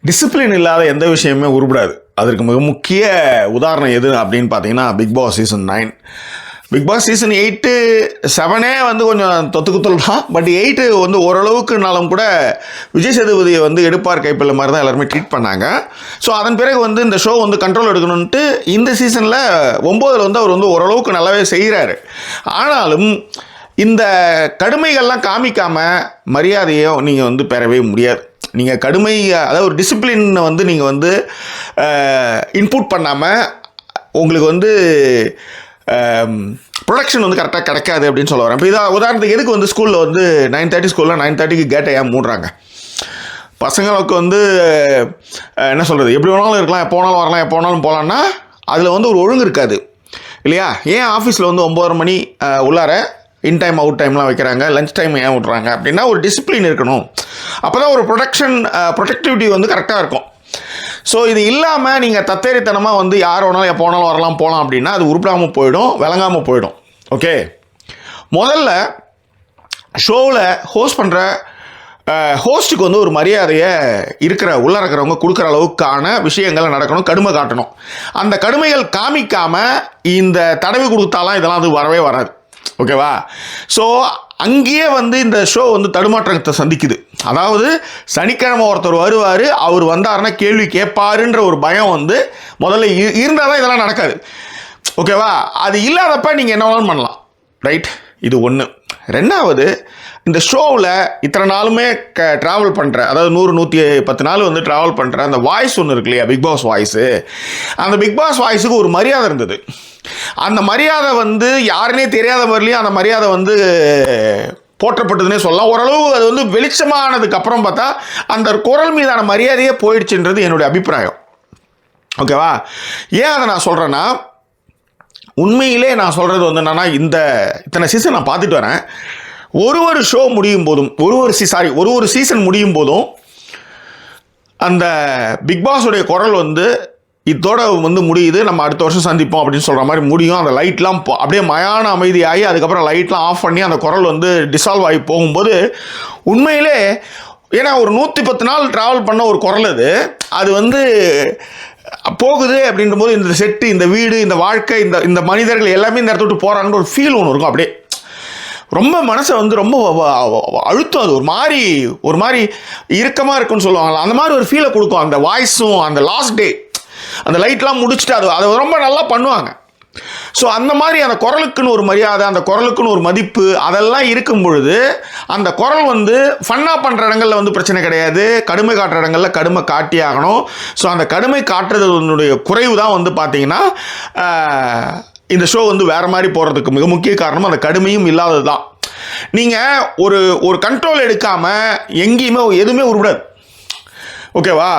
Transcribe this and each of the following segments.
Discipline இல்லாத எந்த விஷயமே உருப்படாது. அதற்கு மிக முக்கிய உதாரணம் எது அப்படின்னு பார்த்தீங்கன்னா Bigg Boss season 9. Bigg Boss season 8, 7 வந்து கொஞ்சம் தொத்துக்குத்தல் தான். பட் 8 வந்து ஓரளவுக்குனாலும் கூட விஜய் சேதுபதியை வந்து எடுப்பார் கைப்பிள்ள மாதிரி தான் எல்லாருமே ட்ரீட் பண்ணாங்க. ஸோ அதன் பிறகு வந்து இந்த ஷோ வந்து கண்ட்ரோல் எடுக்கணுன்ட்டு இந்த சீசனில் 9 வந்து அவர் வந்து ஓரளவுக்கு நல்லாவே செய்கிறாரு. ஆனாலும் இந்த கடுமைகள்லாம் காமிக்காமல் மரியாதையோ நீங்கள் வந்து பெறவே முடியாது. நீங்கள் கடுமை, அதாவது ஒரு டிசிப்ளினை வந்து நீங்கள் வந்து இன்புட் பண்ணாமல் உங்களுக்கு வந்து ப்ரொடக்ஷன் வந்து கரெக்டாக கிடைக்காது அப்படின்னு சொல்ல வரேன். இப்போ இதாக உதாரணத்துக்கு எதுக்கு வந்து ஸ்கூலில் வந்து 9:30 ஸ்கூலில் 9:30க்கு கேட்டை ஏன் மூடுறாங்க? பசங்களுக்கு வந்து என்ன சொல்கிறது, எப்படி வேணாலும் இருக்கலாம், எப்போ வேணாலும் வரலாம், எப்போ வேணாலும் போகலான்னா அதில் வந்து ஒரு ஒழுங்கு இருக்காது இல்லையா? ஏன் ஆஃபீஸில் வந்து 9:30 மணி உள்ளார இன் டைம் அவுட் டைம்லாம் வைக்கிறாங்க, லஞ்ச் டைம் ஏன் விட்றாங்க அப்படின்னா ஒரு டிசிப்ளின் இருக்கணும். அப்போ தான் ஒரு ப்ரொடக்டிவிட்டி வந்து கரெக்டாக இருக்கும். ஸோ இது இல்லாமல் நீங்கள் தத்தேரித்தனமாக வந்து யார் வேணாலும் எப்போ வேணாலும் வரலாம் போகலாம் அப்படின்னா அது உருப்படாமல் போயிடும், விளங்காமல் போயிடும். ஓகே, முதல்ல ஷோவில் ஹோஸ்ட் பண்ணுற ஹோஸ்ட்டுக்கு வந்து ஒரு மரியாதையை உள்ளே இருக்கிறவங்க கொடுக்குற அளவுக்கான விஷயங்களை நடக்கணும், கடுமை காட்டணும். அந்த கடுமைகள் காமிக்காமல் இந்த தடவை கொடுத்தாலாம் இதெல்லாம் அது வரவே வராது. ஓகேவா? ஸோ அங்கேயே வந்து இந்த ஷோ வந்து தடுமாற்றத்தை சந்திக்குது. அதாவது சனிக்கிழமை ஒருத்தர் வருவார், அவர் வந்தாருன்னா கேள்வி கேட்பாருன்ற ஒரு பயம் வந்து முதல்ல இருந்தால் தான் இதெல்லாம் நடக்காது. ஓகேவா? அது இல்லாதப்ப நீங்கள் என்ன வேணாலும் பண்ணலாம், ரைட்? இது ஒன்று. ரெண்டாவது, இந்த ஷோவில் இத்தனை நாளுமே ட்ராவல் பண்ணுற, அதாவது 100-110 நாள் வந்து ட்ராவல் பண்ணுற அந்த வாய்ஸ் ஒன்று இருக்கு இல்லையா, பிக் பாஸ் வாய்ஸு. அந்த பிக் பாஸ் வாய்ஸுக்கு ஒரு மரியாதை இருந்தது. அந்த மரியாதை வந்து யாருன்னே தெரியாத மாதிரிலையும் அந்த மரியாதை வந்து போற்றப்பட்டதுன்னே சொல்லலாம். ஓரளவு அது வந்து வெளிச்சமானதுக்கு அப்புறம் பார்த்தா அந்த குரல் மீதான மரியாதையே போயிடுச்சுன்றது என்னுடைய அபிப்பிராயம். ஓகேவா? ஏன் அதை நான் சொல்கிறேன்னா, உண்மையிலே நான் சொல்கிறது வந்து என்னன்னா, இத்தனை சீசன் நான் பார்த்துட்டு வரேன். ஒரு ஷோ முடியும் போதும், ஒரு சீசன் முடியும் போதும் அந்த பிக் பாஸுடைய குரல் வந்து இதோட வந்து முடியுது, நம்ம அடுத்த வருஷம் சந்திப்போம் அப்படின்னு சொல்கிற மாதிரி முடியும். அந்த லைட்லாம் அப்படியே மயான அமைதியாகி அதுக்கப்புறம் லைட்லாம் ஆஃப் பண்ணி அந்த குரல் வந்து டிசால்வ் ஆகி போகும்போது உண்மையிலே, ஏன்னா ஒரு 110 நாள் ட்ராவல் பண்ண ஒரு குரல் அது வந்து போகுது அப்படின்ற போது இந்த செட்டு, இந்த வீடு, இந்த வாழ்க்கை, இந்த மனிதர்கள் எல்லாமே இந்த இடத்த விட்டு போகிறாங்கன்ற ஒரு ஃபீல் ஒன்று இருக்கும். அப்படியே ரொம்ப மனசை வந்து ரொம்ப அழுத்தம், அது ஒரு மாதிரி இறுக்கமாக இருக்குன்னு சொல்லுவாங்களா, அந்த மாதிரி ஒரு ஃபீலை கொடுக்கும் அந்த வாய்ஸும். அந்த லாஸ்ட் டே அந்த லைட்லாம் முடிச்சுட்டு அதை ரொம்ப நல்லா பண்ணுவாங்க. ஸோ அந்த மாதிரி அந்த குரலுக்குன்னு ஒரு மரியாதை, அந்த குரலுக்குன்னு ஒரு மதிப்பு, அதெல்லாம் இருக்கும் பொழுது அந்த குரல் வந்து ஃபன்னாக பண்ணுற இடங்களில் வந்து பிரச்சனை கிடையாது, கடுமை காட்டுற இடங்களில் கடுமை காட்டி ஆகணும். ஸோ அந்த கடுமை காட்டுறதுனுடைய குறைவு தான் வந்து பார்த்தீங்கன்னா இந்த ஷோ வந்து வேறு மாதிரி போகிறதுக்கு மிக முக்கிய காரணம் அந்த கடுமையும் இல்லாதது தான். நீங்கள் ஒரு கண்ட்ரோல் எடுக்காமல் எங்கேயுமே எதுவுமே உருப்படாது. ஓகேவா?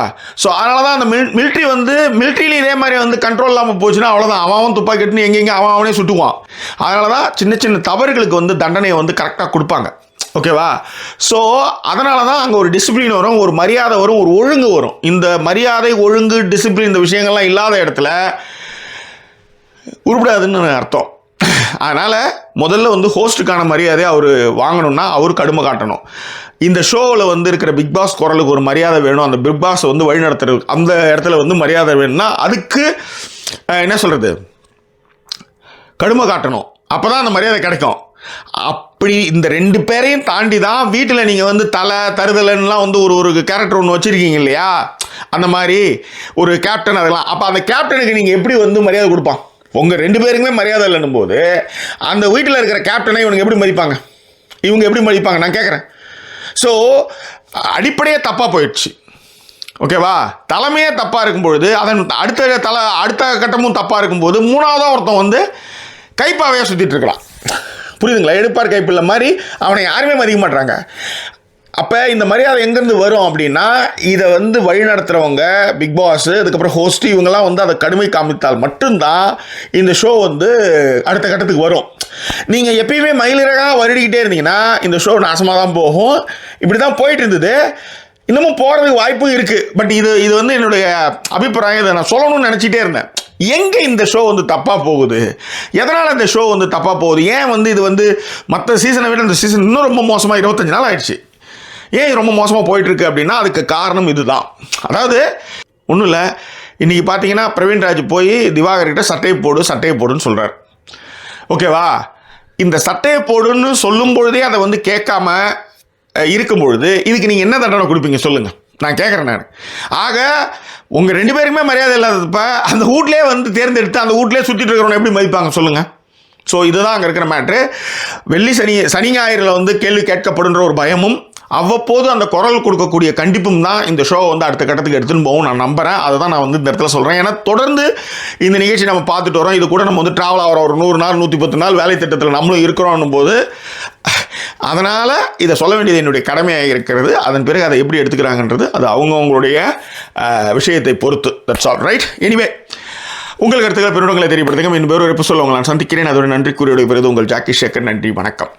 ஸோ அதனால தான் அந்த மிலிட்ரியில இதே மாதிரி வந்து கண்ட்ரோல் இல்லாமல் போச்சுன்னா அவ்வளோதான், அவன் துப்பாக்கி கட்டுன்னு எங்கெங்கே அவனே சுட்டுக்குவான். அதனால தான் சின்ன தவறுகளுக்கு வந்து தண்டனையை வந்து கரெக்டாக கொடுப்பாங்க. ஓகேவா? ஸோ அதனால தான் அங்கே ஒரு டிசிப்ளின் வரும், ஒரு மரியாதை வரும், ஒரு ஒழுங்கு வரும். இந்த மரியாதை, ஒழுங்கு, டிசிப்ளின், இந்த விஷயங்கள்லாம் இல்லாத இடத்துல உருப்படாதுன்னு அர்த்தம். அதனால் முதல்ல வந்து ஹோஸ்ட்டுக்கான மரியாதையை அவர் வாங்கணும்னா அவர் கடுமை காட்டணும். இந்த ஷோவில் வந்து இருக்கிற பிக் பாஸ் குரலுக்கு ஒரு மரியாதை வேணும், அந்த பிக் பாஸ் வந்து வழிநடத்துறது அந்த இடத்துல வந்து மரியாதை வேணும்னா அதுக்கு என்ன சொல்கிறது, கடுமை காட்டணும். அப்போ தான் அந்த மரியாதை கிடைக்கும். அப்படி இந்த 2 பேரையும் தாண்டி தான் வீட்டில் நீங்கள் வந்து தருதலைன்னெலாம் வந்து ஒரு கேரக்டர் ஒன்று வச்சுருக்கீங்க இல்லையா, அந்த மாதிரி ஒரு கேப்டன் அதெல்லாம். அப்போ அந்த கேப்டனுக்கு நீங்கள் எப்படி வந்து மரியாதை கொடுப்பான்? உங்கள் 2 பேருக்குமே மரியாதை இல்லைன்னும் போது அந்த வீட்டில் இருக்கிற கேப்டனை இவனுக்கு எப்படி மதிப்பாங்க, இவங்க எப்படி மதிப்பாங்க நான் கேட்குறேன். ஸோ அடிப்படையே தப்பாக போயிடுச்சு. ஓகேவா? தலைமையே தப்பாக இருக்கும்பொழுது அதன் அடுத்த கட்டமும் தப்பாக இருக்கும்போது 3ஆவதாக ஒருத்தன் வந்து கைப்பாவையாக சுற்றிட்டு இருக்கலாம். புரியுதுங்களா? எடுப்பார் கைப்பிள்ளை மாதிரி அவனை யாருமே மதிக்க மாட்டாங்க. அப்போ இந்த மரியாதை எங்கேருந்து வரும் அப்படின்னா, இதை வந்து வழி நடத்துகிறவங்க, பிக் பாஸு, அதுக்கப்புறம் ஹோஸ்ட்டு, இவங்கெல்லாம் வந்து அதை கடுமை காமித்தால் மட்டும்தான் இந்த ஷோ வந்து அடுத்த கட்டத்துக்கு வரும். நீங்கள் எப்பயுமே மயிலிறகாக வருடிக்கிட்டே இருந்தீங்கன்னா இந்த ஷோ நாசமாக தான் போகும். இப்படி தான் போயிட்டு இருந்தது, இன்னமும் போகிறதுக்கு வாய்ப்பும் இருக்குது. பட் இது வந்து என்னுடைய அபிப்பிராயம், இதை நான் சொல்லணும்னு நினச்சிட்டே இருந்தேன். எங்கே இந்த ஷோ வந்து தப்பாக போகுது, எதனால் இந்த ஷோ வந்து தப்பாக போகுது, ஏன் வந்து இது வந்து மற்ற சீசனை விட இந்த சீசன் இன்னும் ரொம்ப மோசமாக 25 நாள் ஆயிடுச்சு. ஏன் ரொம்ப மோசமாக போயிட்டுருக்கு அப்படின்னா அதுக்கு காரணம் இதுதான். அதாவது ஒன்றும் இல்லை, இன்றைக்கி பார்த்தீங்கன்னா பிரவீன்ராஜ் போய் திவாகர்கிட்ட சட்டையை போடுன்னு சொல்கிறார். ஓகேவா? இந்த சட்டையை போடுன்னு சொல்லும் பொழுதே அதை வந்து கேட்காம இருக்கும் பொழுது இதுக்கு நீங்கள் என்ன தண்டனை கொடுப்பீங்க சொல்லுங்கள், நான் கேட்குறேன் நான். ஆக உங்கள் 2 பேருக்குமே மரியாதை இல்லாதப்ப அந்த வீட்லேயே வந்து தேர்ந்தெடுத்து அந்த வீட்லேயே சுற்றிட்டு இருக்கிறவங்க எப்படி மதிப்பாங்க சொல்லுங்கள்? ஸோ இதுதான் அங்கே இருக்கிற மேட்ரு. வெள்ளி சனி ஞாயிறில் வந்து கேள்வி கேட்கப்படுன்ற ஒரு பயமும் அவ்வப்போது அந்த குரல் கொடுக்கக்கூடிய கண்டிப்பும் தான் இந்த ஷோவை வந்து அடுத்த கட்டத்துக்கு எடுத்துன்னு போகும் நான் நம்புகிறேன். அதை தான் நான் வந்து இந்த இடத்துல சொல்கிறேன். ஏன்னா தொடர்ந்து இந்த நிகழ்ச்சி நம்ம பார்த்துட்டு வரோம். இது கூட நம்ம வந்து ட்ராவல் ஆகிற ஒரு 100 நாள் 110 நாள் வேலை திட்டத்தில் நம்மளும் இருக்கிறோம் போது அதனால் இதை சொல்ல வேண்டியது என்னுடைய கடமையாக இருக்கிறது. அதன் பிறகு அதை எப்படி எடுத்துக்கிறாங்கன்றது அது அவங்கவுங்களுடைய விஷயத்தை பொறுத்து. That's all right. எனிவே உங்கள் கருத்துக்களை பெருடங்களை தெரியப்படுத்துங்க. இன்னும் வேறு ஒரு எபிசோட் உங்களை நான் சந்திக்கிறேன். அதோட நன்றி கூறியோட பிறகு உங்கள் ஜாக்கி சேகர். நன்றி, வணக்கம்.